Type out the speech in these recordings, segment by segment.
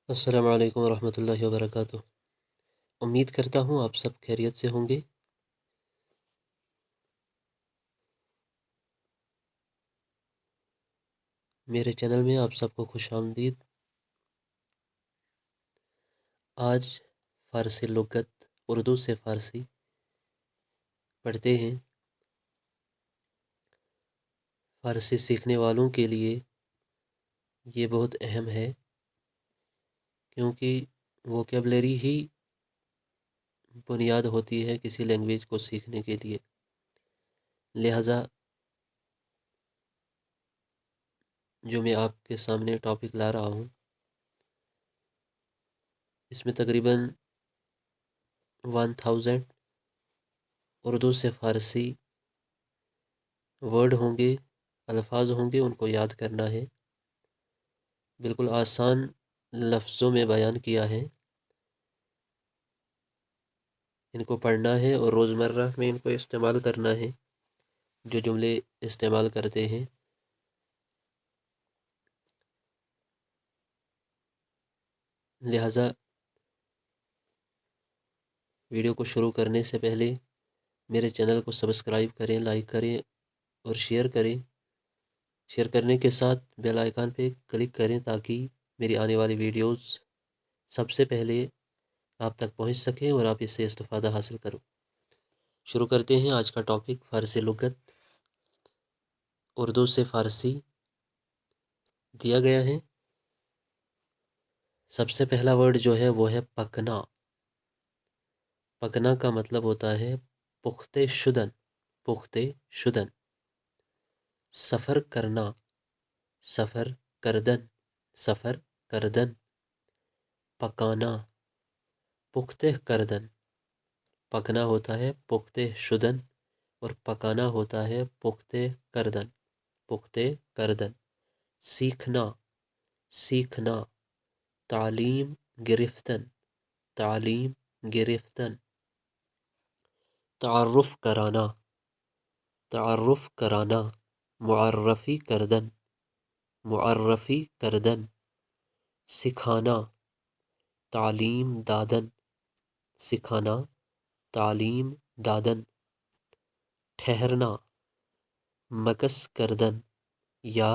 السلام علیکم ورحمۃ اللہ وبرکاتہ۔ امید کرتا ہوں آپ سب خیریت سے ہوں گے۔ میرے چینل میں آپ سب کو خوش آمدید۔ آج فارسی لغت اردو سے فارسی پڑھتے ہیں۔ فارسی سیکھنے والوں کے لیے یہ بہت اہم ہے، کیونکہ ووکیبلری ہی بنیاد ہوتی ہے کسی لینگویج کو سیکھنے کے لیے۔ لہٰذا جو میں آپ کے سامنے ٹاپک لا رہا ہوں، اس میں تقریباً 1000 اردو سے فارسی ورڈ ہوں گے، الفاظ ہوں گے، ان کو یاد کرنا ہے۔ بالکل آسان لفظوں میں بیان کیا ہے، ان کو پڑھنا ہے اور روزمرہ میں ان کو استعمال کرنا ہے۔ جو جملے استعمال کرتے ہیں، لہٰذا ویڈیو کو شروع کرنے سے پہلے میرے چینل کو سبسکرائب کریں، لائک کریں اور شیئر کریں۔ شیئر کرنے کے ساتھ بیل آئیکن پہ کلک کریں تاکہ میری آنے والی ویڈیوز سب سے پہلے آپ تک پہنچ سکیں اور آپ اس سے استفادہ حاصل کرو۔ شروع کرتے ہیں آج کا ٹاپک۔ فارسی لغت اردو سے فارسی دیا گیا ہے۔ سب سے پہلا ورڈ جو ہے وہ ہے پکنا۔ پکنا کا مطلب ہوتا ہے پختہ شدن، پختہ شدن۔ سفر کرنا، سفر کردن، سفر کردن۔ پکانا، پختہ کردن۔ پکنا ہوتا ہے پختہ شدن اور پکانا ہوتا ہے پختہ کردن، پختہ کردن۔ سیکھنا، سیکھنا۔ تعلیم گرفتن، تعلیم گرفتن۔ تعارف کرانا، تعارف کرانا۔ معرفی کردن، معرفی کردن۔ سکھانا، تعلیم دادن، سکھانا، تعلیم دادن۔ ٹھہرنا، مکث کردن یا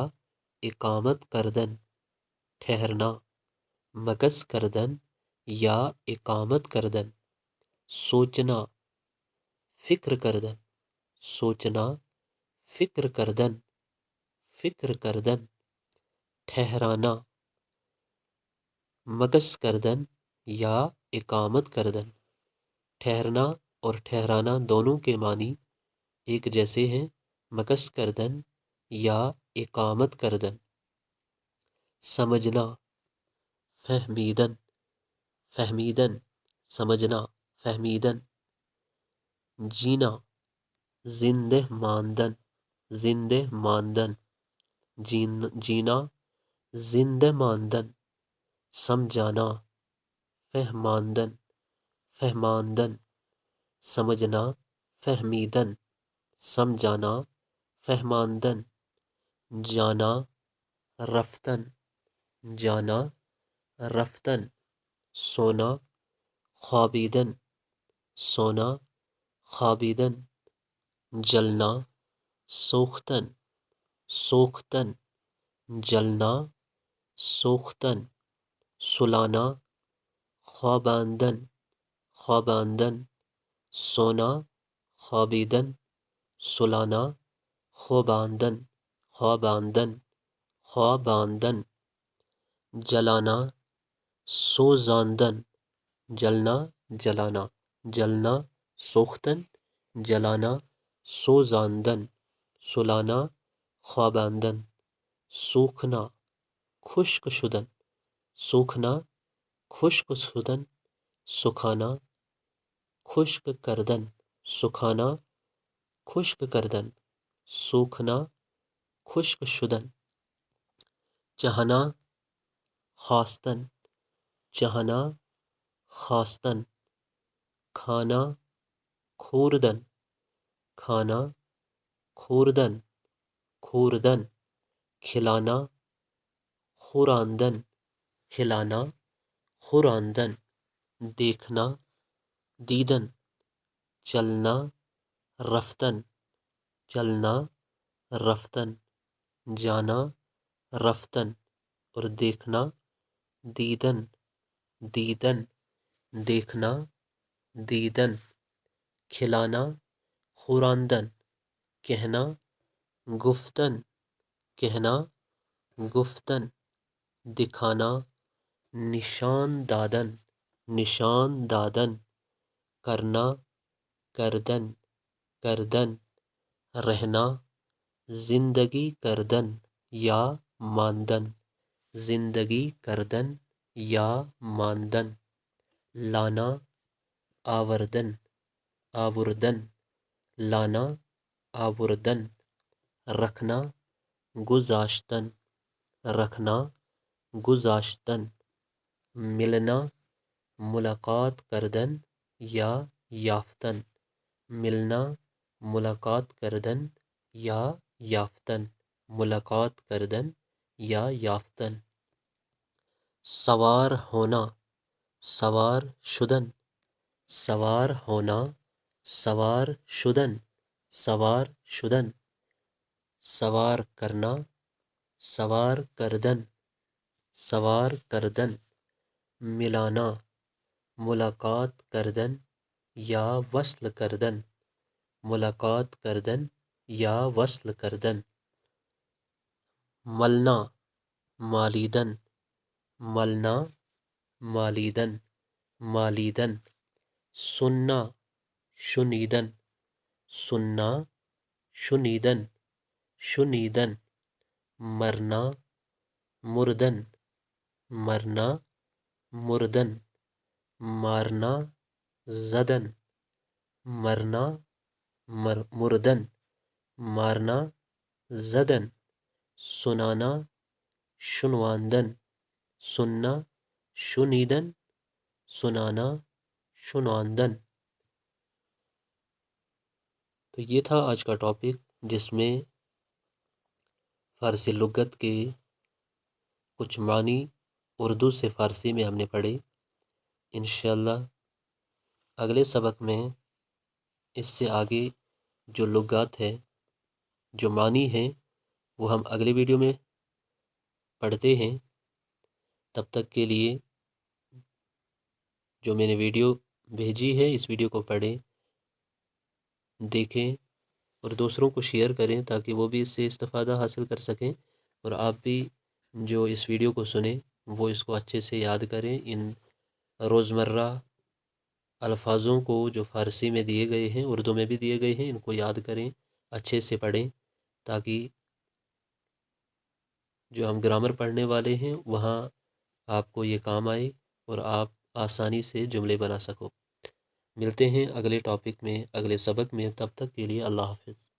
اقامت کردن، ٹھہرنا، مکث کردن یا اقامت کردن۔ سوچنا، فکر کردن، سوچنا، فکر کردن، فکر کردن۔ ٹھہرانا، مکث کردن یا اقامت کردن۔ ٹھہرنا اور ٹھہرانا دونوں کے معنی ایک جیسے ہیں، مکث کردن یا اقامت کردن۔ سمجھنا، فہمیدن، فہمیدن۔ سمجھنا، فہمیدن۔ جینا، زندہ ماندن، زندہ ماندن۔ جینا، زندہ ماندن۔ سمجھانا، فہماندن، فہماندن۔ سمجھنا، فہمیدن، سمجھانا، فہماندن۔ جانا، رفتن، جانا، رفتن۔ سونا، خوابیدن، سونا، خوابیدن۔ جلنا، سوختن، سوختن۔ جلنا، سوختن۔ سلانا، خواباندن، خواباندن۔ سونا، خوابیدن، سلانا، خواباندن، خواباندن، خواباندن۔ جلانا، سوزاندن، جلنا، جلانا۔ جلنا، سوختن، جلانا، سوزاندن، سلانا، خواباندن۔ سوکھنا، خشک شدن، سوکھنا، خشک شدن۔ سکھانا، خشک کردن، سکھانا، خشک کردن۔ سوکھنا، خشک شدن۔ چاہنا، خواستن، چاہنا، خواستن۔ کھانا، خوردن، کھانا، خوردن، خوردن۔ کھلانا، خوراندن، کھلانا، خوراندن دیکھنا، دیدن چلنا، رفتن چلنا، رفتن جانا، رفتن اور دیکھنا، دیدن دیدن دیکھنا، دیدن کھلانا، خوراندن کہنا، گفتن کہنا، گفتن دکھانا، نشان دادن، نشان دادن کرنا، کردن، کردن رہنا، زندگی کردن یا ماندن، زندگی کردن یا ماندن لانا، آوردن، آوردن لانا، آوردن رکھنا، گذاشتن، رکھنا، گذاشتن ملنا، ملاقات کردن یا یافتن، ملنا، ملاقات کردن یا یافتن، ملاقات کردن یا یافتن سوار ہونا، سوار شدن، سوار ہونا، سوار شدن، سوار شدن سوار کرنا، سوار کردن، سوار کردن ملانا، ملاقات کردن یا وصل کردن، ملاقات کردن یا وصل کردن ملنا، مالیدن، ملنا، مالیدن، مالیدن سننا، شنیدن، سننا، شنیدن، شنیدن مرنا، مردن، مرنا، مردن مارنا، زدن، مرنا، مردن مارنا، زدن سنانا، شنواندن، سننا، شنیدن، سنانا، شنواندن۔ تو یہ تھا آج کا ٹاپک، جس میں فارسی لغت کے کچھ معنی اردو سے فارسی میں ہم نے پڑھے۔ انشاءاللہ اگلے سبق میں اس سے آگے جو لغات ہے، جو معنی ہیں، وہ ہم اگلے ویڈیو میں پڑھتے ہیں۔ تب تک کے لیے جو میں نے ویڈیو بھیجی ہے، اس ویڈیو کو پڑھیں، دیکھیں اور دوسروں کو شیئر کریں تاکہ وہ بھی اس سے استفادہ حاصل کر سکیں، اور آپ بھی جو اس ویڈیو کو سنیں وہ اس کو اچھے سے یاد کریں۔ ان روزمرہ الفاظوں کو جو فارسی میں دیے گئے ہیں، اردو میں بھی دیے گئے ہیں، ان کو یاد کریں، اچھے سے پڑھیں، تاکہ جو ہم گرامر پڑھنے والے ہیں وہاں آپ کو یہ کام آئے اور آپ آسانی سے جملے بنا سکو۔ ملتے ہیں اگلے ٹاپک میں، اگلے سبق میں، تب تک کے لیے اللہ حافظ۔